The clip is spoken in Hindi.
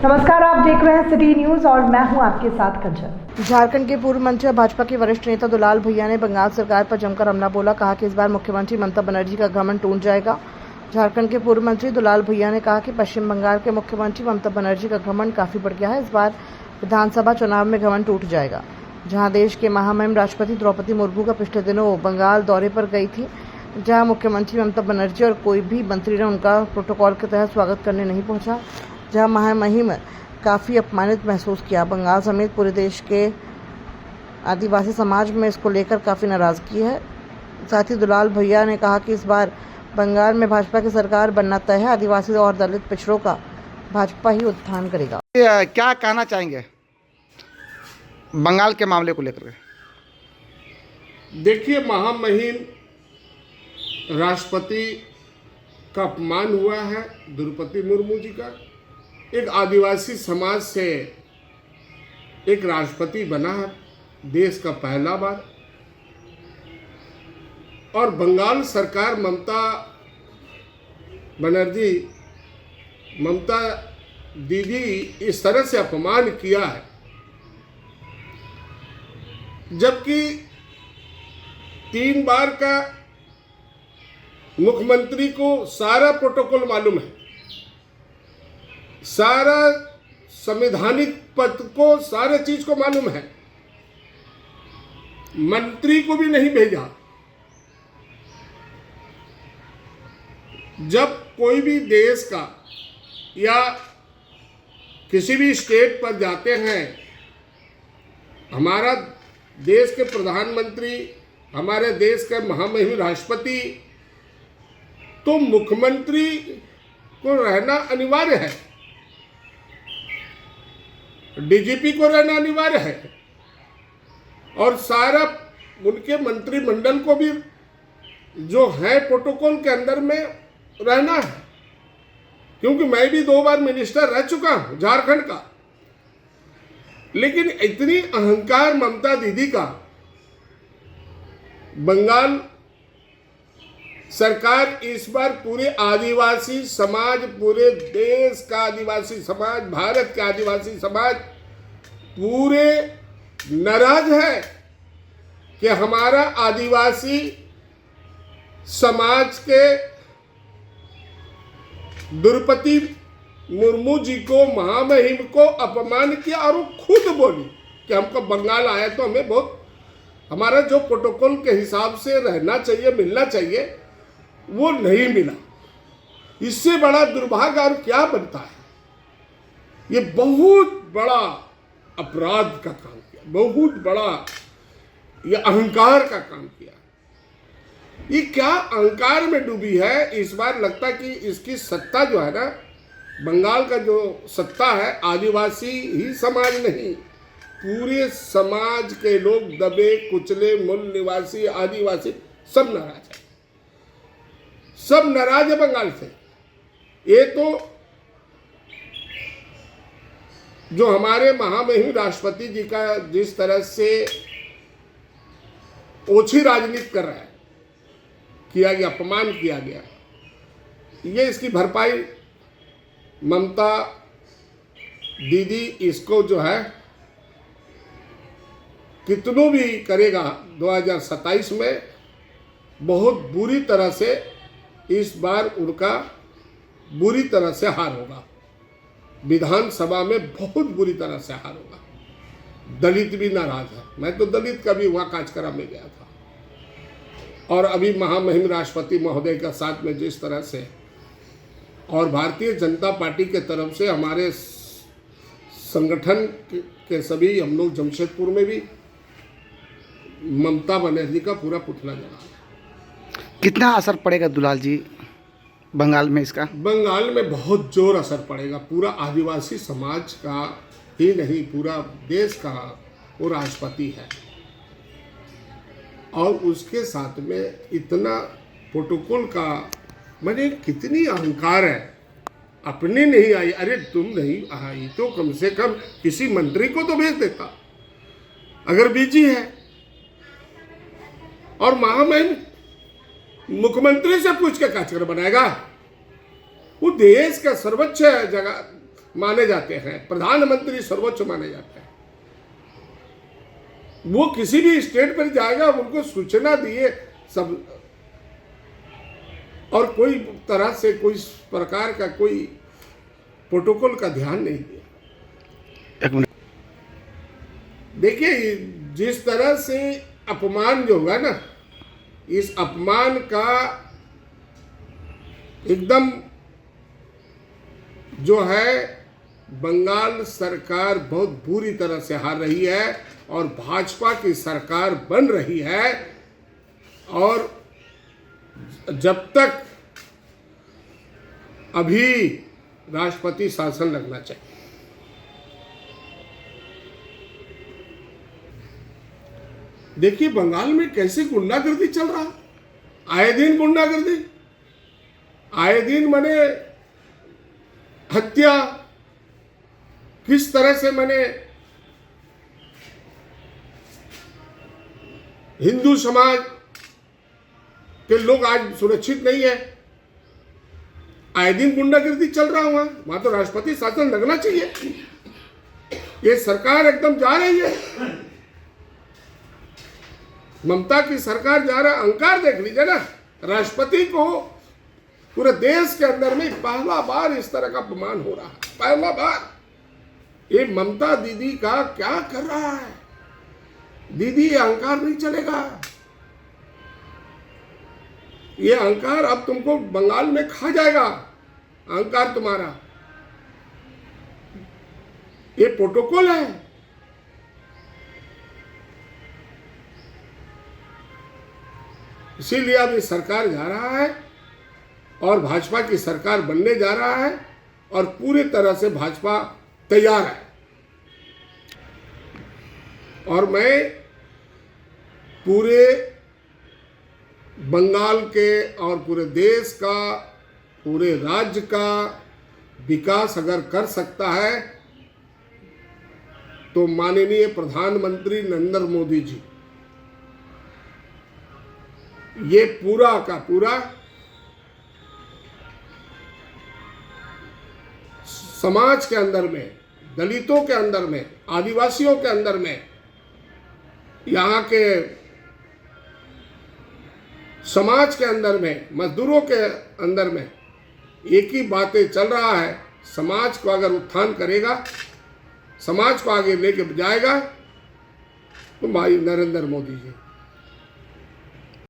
नमस्कार, आप देख रहे हैं सिटी न्यूज और मैं हूं आपके साथ कंचन। झारखंड के पूर्व मंत्री और भाजपा के वरिष्ठ नेता दुलाल भैया ने बंगाल सरकार पर जमकर हमला बोला। कहा कि इस बार मुख्यमंत्री ममता बनर्जी का घमंड टूट जाएगा। झारखंड के पूर्व मंत्री दुलाल भैया ने कहा कि पश्चिम बंगाल के मुख्यमंत्री ममता बनर्जी का घमंड काफी बढ़ गया है। इस बार विधानसभा चुनाव में घमंड टूट जाएगा। जहां देश के महामहिम राष्ट्रपति द्रौपदी मुर्मू का पिछले दिनों बंगाल दौरे पर गई थी, जहां मुख्यमंत्री ममता बनर्जी और कोई भी मंत्री ने उनका प्रोटोकॉल के तहत स्वागत करने नहीं पहुंचा, जहां महामहिम काफ़ी अपमानित महसूस किया। बंगाल समेत पूरे देश के आदिवासी समाज में इसको लेकर काफ़ी नाराज़गी है। साथ ही दुलाल भैया ने कहा कि इस बार बंगाल में भाजपा की सरकार बनना तय है। आदिवासी और दलित पिछड़ों का भाजपा ही उत्थान करेगा। क्या कहना चाहेंगे बंगाल के मामले को लेकर? देखिए, महामहिम राष्ट्रपति का अपमान हुआ है द्रौपदी मुर्मू जी का। एक आदिवासी समाज से एक राष्ट्रपति बना है देश का पहला बार, और बंगाल सरकार ममता बनर्जी, ममता दीदी इस तरह से अपमान किया है, जबकि 3 बार का मुख्यमंत्री को सारा प्रोटोकॉल मालूम है, सारा संवैधानिक पद को, सारे चीज को मालूम है। मंत्री को भी नहीं भेजा। जब कोई भी देश का या किसी भी स्टेट पर जाते हैं, हमारा देश के प्रधानमंत्री, हमारे देश के महामहिम राष्ट्रपति, तो मुख्यमंत्री को रहना अनिवार्य है, डीजीपी को रहना अनिवार्य है, और सारा उनके मंत्रिमंडल को भी जो है प्रोटोकॉल के अंदर में रहना है। क्योंकि मैं भी 2 बार मिनिस्टर रह चुका हूं झारखंड का, लेकिन इतनी अहंकार ममता दीदी का, बंगाल सरकार इस बार पूरे आदिवासी समाज, पूरे देश का आदिवासी समाज, भारत के आदिवासी समाज पूरे नाराज है कि हमारा आदिवासी समाज के द्रौपदी मुर्मू जी को, महामहिम को अपमान किया, और वो खुद बोली कि हमको बंगाल आया तो हमें बहुत, हमारा जो प्रोटोकॉल के हिसाब से रहना चाहिए, मिलना चाहिए, वो नहीं मिला। इससे बड़ा दुर्भाग्य और क्या बनता है? ये बहुत बड़ा अपराध का काम किया, बहुत बड़ा ये अहंकार का काम किया। ये क्या अहंकार में डूबी है। इस बार लगता कि इसकी सत्ता जो है ना, बंगाल का जो सत्ता है, आदिवासी ही समाज नहीं, पूरे समाज के लोग, दबे कुचले, मूल निवासी, आदिवासी, सब नाराज है, सब नाराज है बंगाल से। ये तो जो हमारे महामहिम राष्ट्रपति जी का जिस तरह से ओछी राजनीति कर रहा है, किया गया, अपमान किया गया, ये इसकी भरपाई ममता दीदी इसको जो है कितनों भी करेगा 2027 में, बहुत बुरी तरह से इस बार उनका बुरी तरह से हार होगा। विधानसभा में बहुत बुरी तरह से हार होगा। दलित भी नाराज है। मैं तो दलित का भी वहाँ काचकरा में गया था, और अभी महामहिम राष्ट्रपति महोदय का साथ में जिस तरह से, और भारतीय जनता पार्टी के तरफ से हमारे संगठन के सभी, हम लोग जमशेदपुर में भी ममता बनर्जी का पूरा पुतला जला। कितना असर पड़ेगा दुलाल जी बंगाल में इसका? बंगाल में बहुत जोर असर पड़ेगा। पूरा आदिवासी समाज का ही नहीं, पूरा देश का वो राष्ट्रपति है, और उसके साथ में इतना प्रोटोकॉल का, मैंने कितनी अहंकार है। अपनी नहीं आई, अरे तुम नहीं आई तो कम से कम किसी मंत्री को तो भेज देता, अगर बिजी है। और महामहिम मुख्यमंत्री से पूछ के काचकर बनाएगा? वो देश का सर्वोच्च जगह माने जाते हैं, प्रधानमंत्री सर्वोच्च माने जाते हैं। वो किसी भी स्टेट पर जाएगा, उनको सूचना दिए सब, और कोई तरह से कोई प्रकार का कोई प्रोटोकॉल का ध्यान नहीं दिया। एक मिनट। देखिए, जिस तरह से अपमान जो हुआ ना, इस अपमान का एकदम जो है बंगाल सरकार बहुत बुरी तरह से हार रही है और भाजपा की सरकार बन रही है। और जब तक अभी राष्ट्रपति शासन लगना चाहिए। देखिए बंगाल में कैसे गुंडागर्दी चल रहा, आए दिन गुंडागर्दी, आए दिन माने हत्या, किस तरह से माने हिंदू समाज के लोग आज सुरक्षित नहीं है, आए दिन गुंडागर्दी चल रहा वहां तो राष्ट्रपति शासन लगना चाहिए। ये सरकार एकदम जा रही है, ममता की सरकार जा रहा है। अहंकार देख लीजिए ना, राष्ट्रपति को पूरे देश के अंदर में पहला बार इस तरह का अपमान हो रहा है, पहला बार। ये ममता दीदी का क्या कर रहा है? दीदी, ये अहंकार नहीं चलेगा, ये अहंकार अब तुमको बंगाल में खा जाएगा, अहंकार तुम्हारा। ये प्रोटोकॉल है, इसीलिए अब ये सरकार जा रहा है और भाजपा की सरकार बनने जा रहा है और पूरी तरह से भाजपा तैयार है। और मैं पूरे बंगाल के और पूरे देश का, पूरे राज्य का विकास अगर कर सकता है तो माननीय प्रधानमंत्री नरेंद्र मोदी जी ये पूरा का पूरा समाज के अंदर में, दलितों के अंदर में, आदिवासियों के अंदर में, यहाँ के समाज के अंदर में, मजदूरों के अंदर में एक ही बातें चल रहा है। समाज को अगर उत्थान करेगा, समाज को आगे लेके जाएगा तो भाई नरेंद्र मोदी जी।